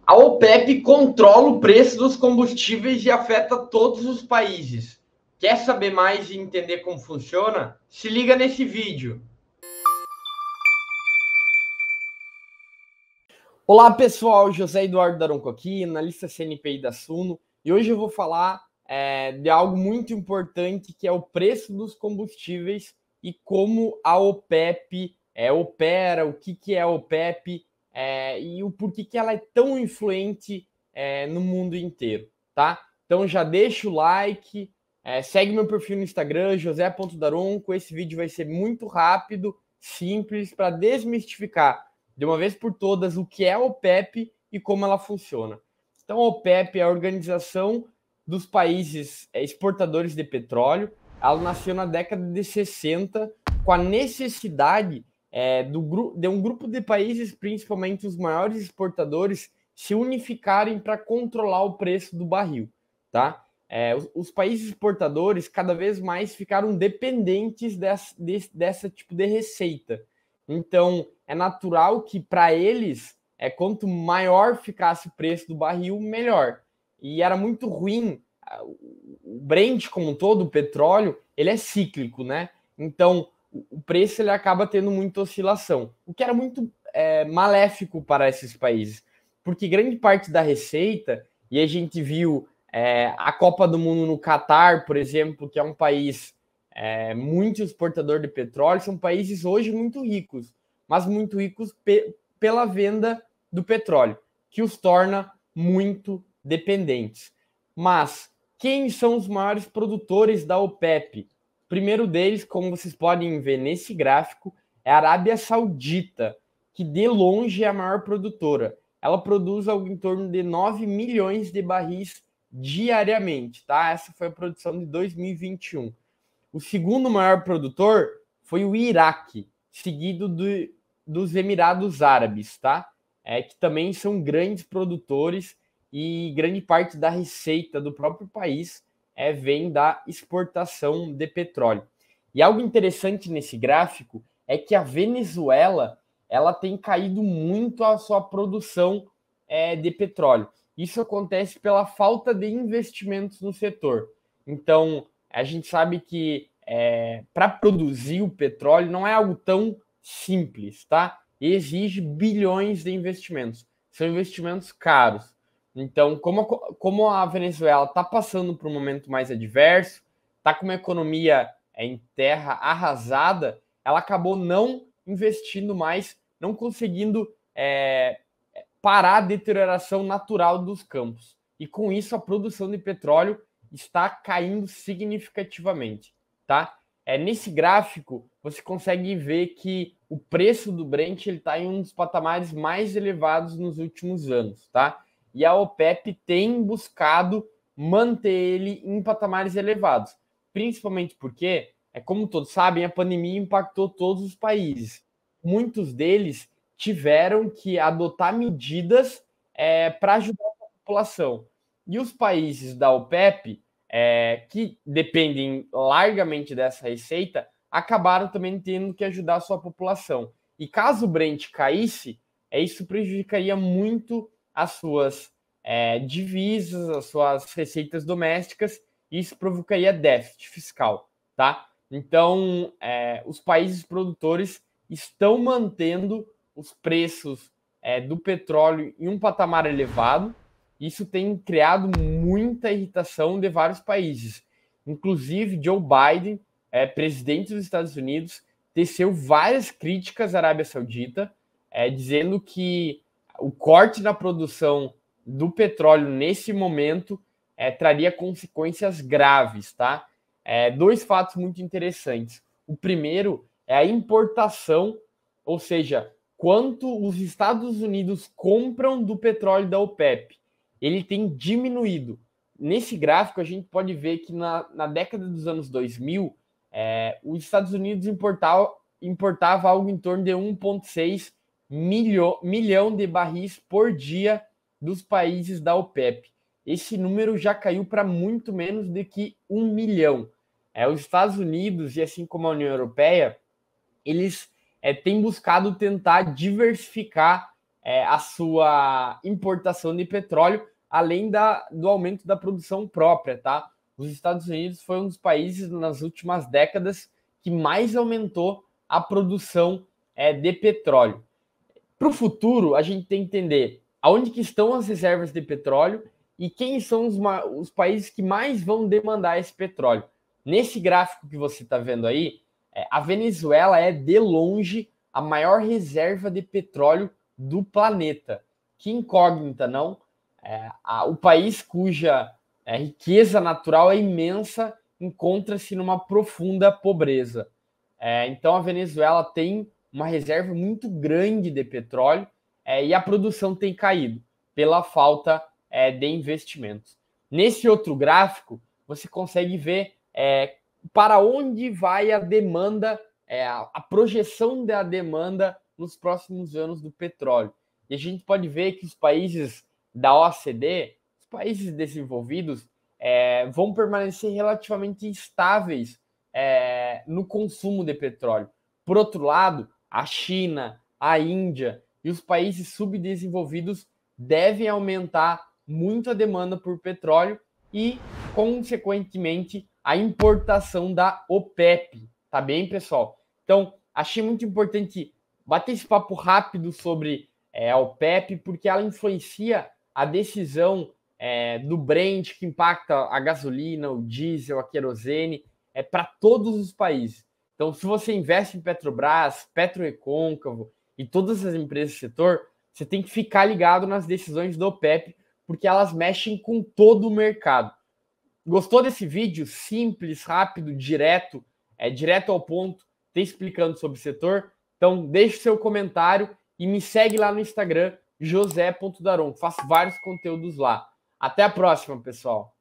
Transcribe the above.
A OPEP controla o preço dos combustíveis e afeta todos os países. Quer saber mais e entender como funciona? Se liga nesse vídeo. Olá pessoal, José Eduardo Daronco aqui, analista CNPI da Suno, e hoje eu vou falar de algo muito importante, que é o preço dos combustíveis e como a OPEP opera, o que é a OPEP e o porquê que ela é tão influente no mundo inteiro, tá? Então já deixa o like, segue meu perfil no Instagram, josé.daronco. Esse vídeo vai ser muito rápido, simples, para desmistificar de uma vez por todas o que é a OPEP e como ela funciona. Então, a OPEP é a Organização dos Países Exportadores de Petróleo. Ela nasceu na década de 60 com a necessidade de um grupo de países, principalmente os maiores exportadores, se unificarem para controlar o preço do barril, tá? Os países exportadores cada vez mais ficaram dependentes dessa tipo de receita. Então, é natural que para eles, quanto maior ficasse o preço do barril, melhor. E era muito ruim. O Brent como um todo, o petróleo, ele é cíclico, né? Então, o preço ele acaba tendo muita oscilação, o que era muito maléfico para esses países, porque grande parte da receita, e a gente viu a Copa do Mundo no Catar, por exemplo, que é um país muito exportador de petróleo, são países hoje muito ricos, mas muito ricos pela venda do petróleo, que os torna muito dependentes. Mas quem são os maiores produtores da OPEP? O primeiro deles, como vocês podem ver nesse gráfico, é a Arábia Saudita, que de longe é a maior produtora. Ela produz algo em torno de 9 milhões de barris diariamente, tá? Essa foi a produção de 2021. O segundo maior produtor foi o Iraque, seguido dos Emirados Árabes, tá? Que também são grandes produtores e grande parte da receita do próprio país vem da exportação de petróleo. E algo interessante nesse gráfico é que a Venezuela ela tem caído muito a sua produção de petróleo. Isso acontece pela falta de investimentos no setor. Então, a gente sabe que para produzir o petróleo não é algo tão simples, tá? Exige bilhões de investimentos. São investimentos caros. Então, como a Venezuela está passando por um momento mais adverso, está com uma economia em terra arrasada, ela acabou não investindo mais, não conseguindo parar a deterioração natural dos campos. E com isso, a produção de petróleo está caindo significativamente, tá? Nesse gráfico, você consegue ver que o preço do Brent está em um dos patamares mais elevados nos últimos anos, tá? E a OPEP tem buscado manter ele em patamares elevados, principalmente porque, como todos sabem, a pandemia impactou todos os países. Muitos deles tiveram que adotar medidas para ajudar a população. E os países da OPEP, que dependem largamente dessa receita, acabaram também tendo que ajudar a sua população. E caso o Brent caísse, isso prejudicaria muito as suas divisas, as suas receitas domésticas, e isso provocaria déficit fiscal, tá? Então, os países produtores estão mantendo os preços do petróleo em um patamar elevado. Isso tem criado muita irritação de vários países. Inclusive, Joe Biden, presidente dos Estados Unidos, teceu várias críticas à Arábia Saudita, dizendo que o corte na produção do petróleo nesse momento traria consequências graves, tá? Dois fatos muito interessantes. O primeiro é a importação, ou seja, quanto os Estados Unidos compram do petróleo da OPEP. Ele tem diminuído. Nesse gráfico, a gente pode ver que na década dos anos 2000, os Estados Unidos importava algo em torno de 1,6 milhão de barris por dia dos países da OPEP. Esse número já caiu para muito menos do que 1 milhão. Os Estados Unidos, e assim como a União Europeia, eles têm buscado tentar diversificar a sua importação de petróleo, além do aumento da produção própria, tá? Os Estados Unidos foi um dos países nas últimas décadas que mais aumentou a produção de petróleo. Para o futuro, a gente tem que entender aonde que estão as reservas de petróleo e quem são os países que mais vão demandar esse petróleo. Nesse gráfico que você está vendo aí, a Venezuela é, de longe, a maior reserva de petróleo do planeta. Que incógnita, não? O país cuja riqueza natural é imensa encontra-se numa profunda pobreza. Então, a Venezuela tem uma reserva muito grande de petróleo e a produção tem caído pela falta de investimentos. Nesse outro gráfico, você consegue ver para onde vai a demanda, a projeção da demanda nos próximos anos do petróleo. E a gente pode ver que os países da OCDE, os países desenvolvidos, vão permanecer relativamente estáveis no consumo de petróleo. Por outro lado, a China, a Índia e os países subdesenvolvidos devem aumentar muito a demanda por petróleo e, consequentemente, a importação da OPEP. Tá bem, pessoal? Então, achei muito importante bater esse papo rápido sobre a OPEP, porque ela influencia a decisão do Brent, que impacta a gasolina, o diesel, a querosene, para todos os países. Então, se você investe em Petrobras, PetroRecôncavo e todas as empresas do setor, você tem que ficar ligado nas decisões do OPEP, porque elas mexem com todo o mercado. Gostou desse vídeo? Simples, rápido, direto ao ponto, te explicando sobre o setor? Então, deixe seu comentário e me segue lá no Instagram, josé.daron. Faço vários conteúdos lá. Até a próxima, pessoal!